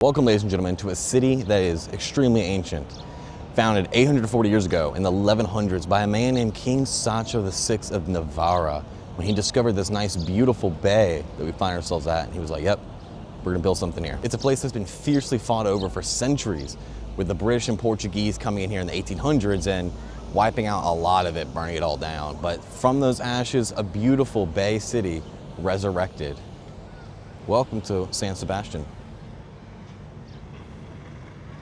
Welcome, ladies and gentlemen, to a city that is extremely ancient. Founded 840 years ago in the 1100s by a man named King Sancho VI of Navarra, when he discovered this nice, beautiful bay that we find ourselves at, and he was like, yep, we're gonna build something here. It's a place that's been fiercely fought over for centuries, with the British and Portuguese coming in here in the 1800s and wiping out a lot of it, burning it all down. But from those ashes, a beautiful bay city resurrected. Welcome to San Sebastian.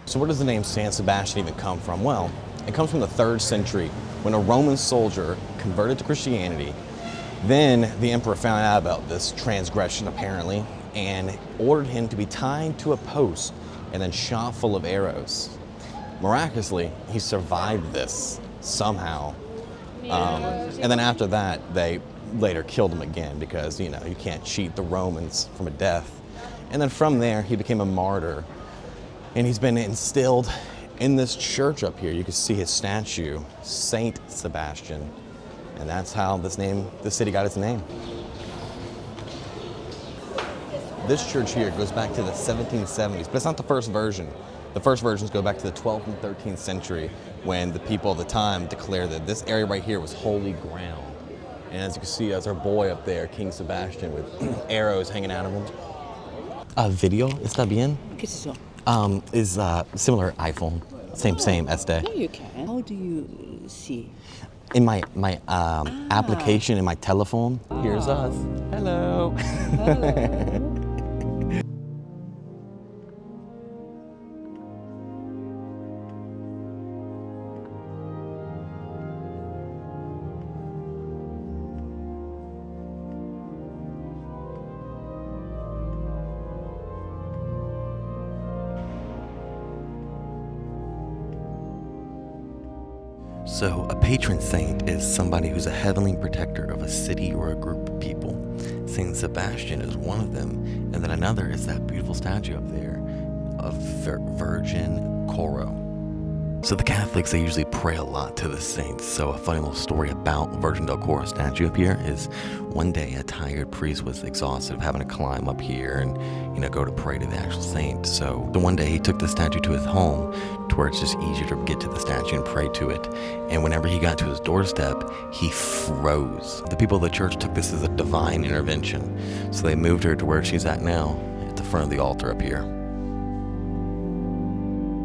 So where does the name San Sebastian even come from? Well, it comes from the 3rd century when a Roman soldier converted to Christianity. Then the emperor found out about this transgression apparently and ordered him to be tied to a post and then shot full of arrows. Miraculously, he survived this somehow. And then after that, they later killed him again because, you know, you can't cheat the Romans from a death. And then from there, he became a martyr. And he's been instilled in this church up here. You can see his statue, Saint Sebastian. And that's how this city got its name. This church here goes back to the 1770s, but it's not the first version. The first versions go back to the 12th and 13th century when the people of the time declared that this area right here was holy ground. And as you can see, there's our boy up there, King Sebastian, with arrows hanging out of him. Video, ¿está bien? ¿Qué es eso? Is similar iPhone, same este. No, you can. How do you see? In my application in my telephone. Here's us. Hello. Hello. So a patron saint is somebody who's a heavenly protector of a city or a group of people. Saint Sebastian is one of them, and then another is that beautiful statue up there of Virgin Coro. So the Catholics, they usually pray a lot to the saints. So a funny little story about Virgin del Coro statue up here is one day a tired priest was exhausted of having to climb up here and, you know, go to pray to the actual saint. So the one day he took the statue to his home to where it's just easier to get to the statue and pray to it. And whenever he got to his doorstep, he froze. The people of the church took this as a divine intervention. So they moved her to where she's at now, at the front of the altar up here.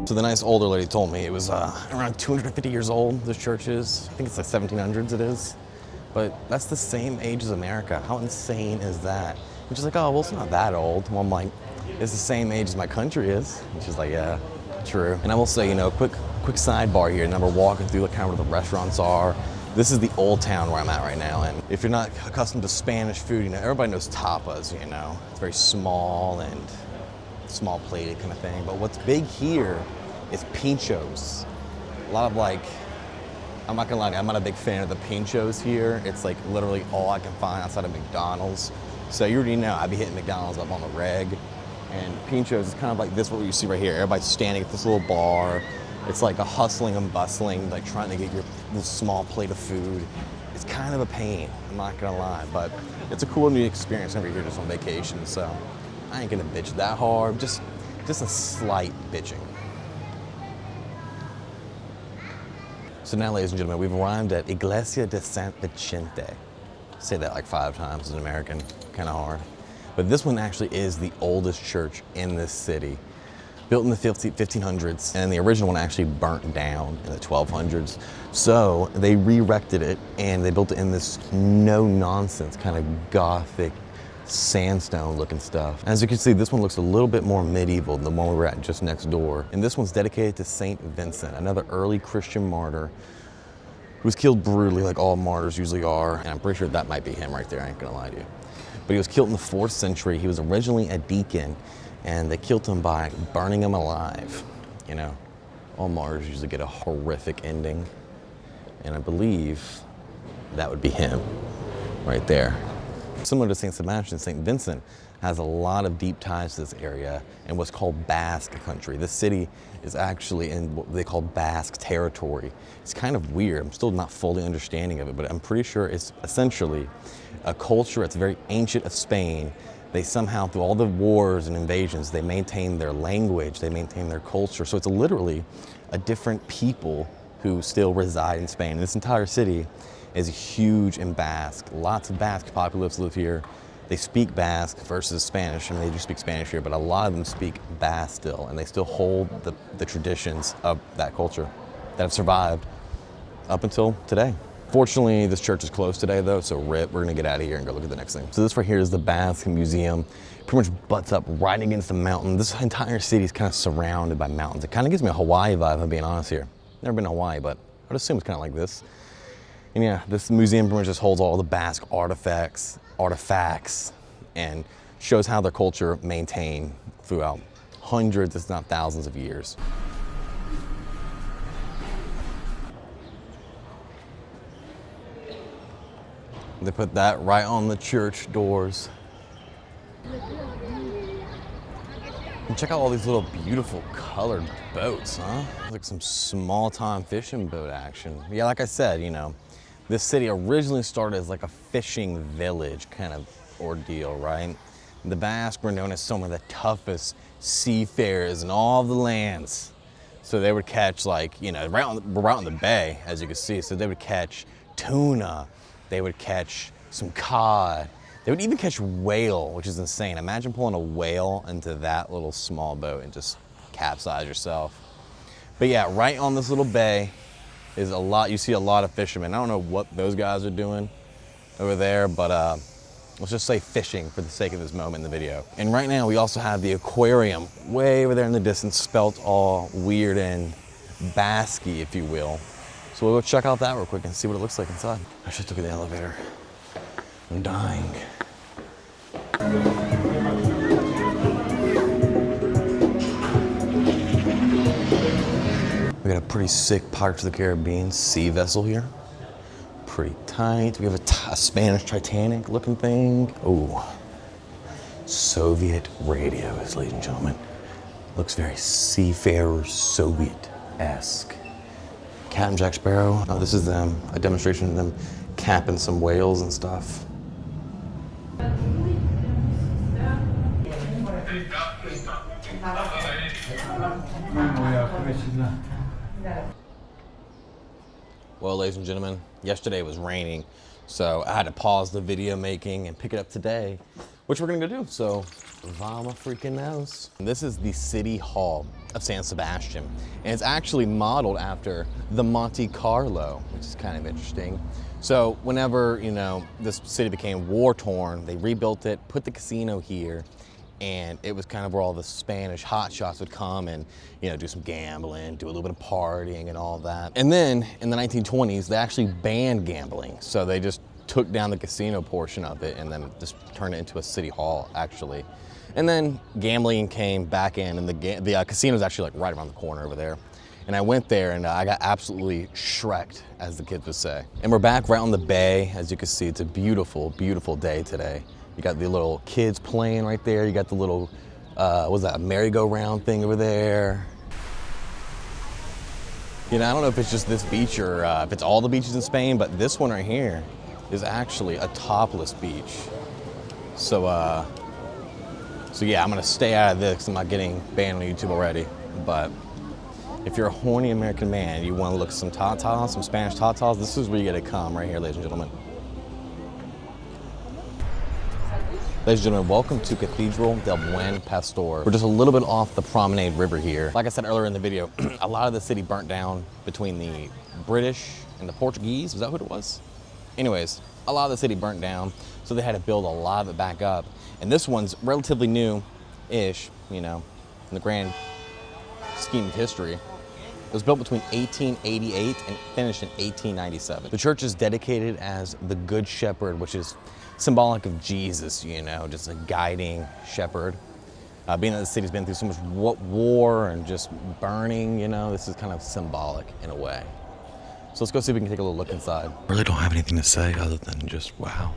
So the nice older lady told me it was around 250 years old, this church is. I think it's like 1700s it is. But that's the same age as America. How insane is that? And she's like, oh, well, it's not that old. Well, I'm like, it's the same age as my country is. And she's like, yeah, true. And I will say, you know, quick sidebar here. Now we're walking through, like, kind of where the restaurants are. This is the old town where I'm at right now. And if you're not accustomed to Spanish food, you know, everybody knows tapas, you know. It's very small and small plated kind of thing. But what's big here is pinchos. A lot of, like, I'm not gonna lie, I'm not a big fan of the pinchos here. It's like literally all I can find outside of McDonald's. So you already know I'd be hitting McDonald's up on the reg. And pinchos is kind of like this, what you see right here. Everybody's standing at this little bar. It's like a hustling and bustling, like trying to get this small plate of food. It's kind of a pain, I'm not gonna lie, but it's a cool new experience whenever you're here just on vacation. So I ain't gonna bitch that hard, just a slight bitching. So now, ladies and gentlemen, we've arrived at Iglesia de San Vicente. Say that like 5 times as an American, kind of hard. But this one actually is the oldest church in this city. Built in the 1500s, and the original one actually burnt down in the 1200s. So they re-erected it, and they built it in this no-nonsense kind of Gothic sandstone looking stuff. As you can see, this one looks a little bit more medieval than the one we were at just next door. And this one's dedicated to Saint Vincent, another early Christian martyr who was killed brutally like all martyrs usually are. And I'm pretty sure that might be him right there, I ain't gonna lie to you. But he was killed in the 4th century. He was originally a deacon, and they killed him by burning him alive. You know, all martyrs usually get a horrific ending. And I believe that would be him right there. Similar to St. Sebastian, St. Vincent has a lot of deep ties to this area and what's called Basque country. This city is actually in what they call Basque territory. It's kind of weird. I'm still not fully understanding of it, but I'm pretty sure it's essentially a culture that's very ancient of Spain they somehow, through all the wars and invasions, they maintain their language, they maintain their culture. So it's literally a different people who still reside in Spain. And this entire city is huge in Basque. Lots of Basque populace live here. They speak Basque versus Spanish. I mean, they do speak Spanish here, but a lot of them speak Basque still, and they still hold the traditions of that culture that have survived up until today. Fortunately, this church is closed today though, so rip, we're gonna get out of here and go look at the next thing. So this right here is the Basque Museum. Pretty much butts up right against the mountain. This entire city is kind of surrounded by mountains. It kind of gives me a Hawaii vibe, if I'm being honest here. Never been to Hawaii, but I'd assume it's kind of like this. And yeah, this museum pretty much just holds all the Basque artifacts, and shows how their culture maintained throughout hundreds, if not thousands of years. They put that right on the church doors. And check out all these little beautiful colored boats, huh? Like some small time fishing boat action. Yeah, like I said, you know, this city originally started as like a fishing village kind of ordeal, right? The Basque were known as some of the toughest seafarers in all of the lands. So they would catch, like, you know, right on the bay, as you can see. So they would catch tuna, they would catch some cod, they would even catch whale, which is insane. Imagine pulling a whale into that little small boat and just capsize yourself. But yeah, right on this little bay is you see a lot of fishermen. I don't know what those guys are doing over there, but let's just say fishing for the sake of this moment in the video. And right now we also have the aquarium way over there in the distance, spelt all weird and Basque, if you will. So we'll go check out that real quick and see what it looks like inside. I should look at the elevator. I'm dying. We got a pretty sick Pirates of the Caribbean sea vessel here. Pretty tight. We have a Spanish Titanic looking thing. Oh, Soviet radios, ladies and gentlemen. Looks very seafarer Soviet-esque. Captain Jack Sparrow. Oh, this is them, a demonstration of them capping some whales and stuff. Well, ladies and gentlemen, yesterday was raining, so I had to pause the video making and pick it up today, which we're gonna go do, so vama freaking knows. This is the City Hall of San Sebastian, and it's actually modeled after the Monte Carlo, which is kind of interesting. So whenever, you know, this city became war-torn, they rebuilt it, put the casino here, and it was kind of where all the Spanish hotshots would come and, you know, do some gambling, do a little bit of partying and all that. And then in the 1920s, they actually banned gambling. So they just took down the casino portion of it and then just turned it into a city hall, actually. And then gambling came back in, and the casino is actually like right around the corner over there. And I went there and I got absolutely shreked, as the kids would say. And we're back right on the bay. As you can see, it's a beautiful, beautiful day today. You got the little kids playing right there. You got the little, what's that, merry-go-round thing over there. You know, I don't know if it's just this beach or if it's all the beaches in Spain, but this one right here is actually a topless beach. So yeah, I'm gonna stay out of this because I'm not getting banned on YouTube already. But if you're a horny American man and you want to look at some tatas, some Spanish tatas, this is where you gotta come right here, ladies and gentlemen. Ladies and gentlemen, welcome to Cathedral del Buen Pastor. We're just a little bit off the Promenade River here. Like I said earlier in the video, a lot of the city burnt down between the British and the Portuguese. Was that what it was? Anyways, a lot of the city burnt down, so they had to build a lot of it back up. And this one's relatively new-ish, you know, in the grand scheme of history. It was built between 1888 and finished in 1897. The church is dedicated as the Good Shepherd, which is symbolic of Jesus, you know, just a guiding shepherd. Being that the city's been through so much war and just burning, you know, this is kind of symbolic in a way. So let's go see if we can take a little look inside. I really don't have anything to say other than just, wow.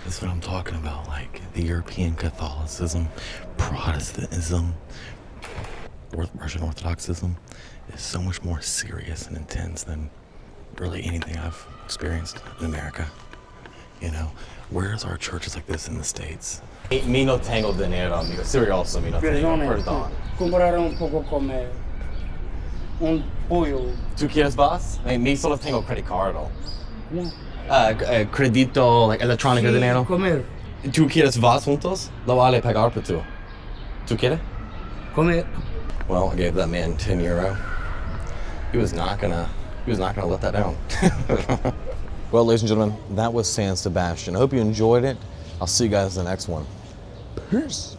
That's what I'm talking about, like the European Catholicism, Protestantism, Russian Orthodoxism is so much more serious and intense than really anything I've experienced in America. You know, where's our churches like this in the States? Mi no tengo dinero, amigo. Serioso, mi no tengo. Perdón. Comprar un poco comer. Un pollo. ¿Tú quieres vas? Mi solo tengo credit card. No. Credito, like electrónico Sí, dinero. comer. ¿Tú quieres vas juntos? Lo vale pagar por tú. ¿Tú quieres? Comer. Well, I gave that man €10. He was not gonna let that down. Well, ladies and gentlemen, that was San Sebastian. I hope you enjoyed it. I'll see you guys in the next one. Peace.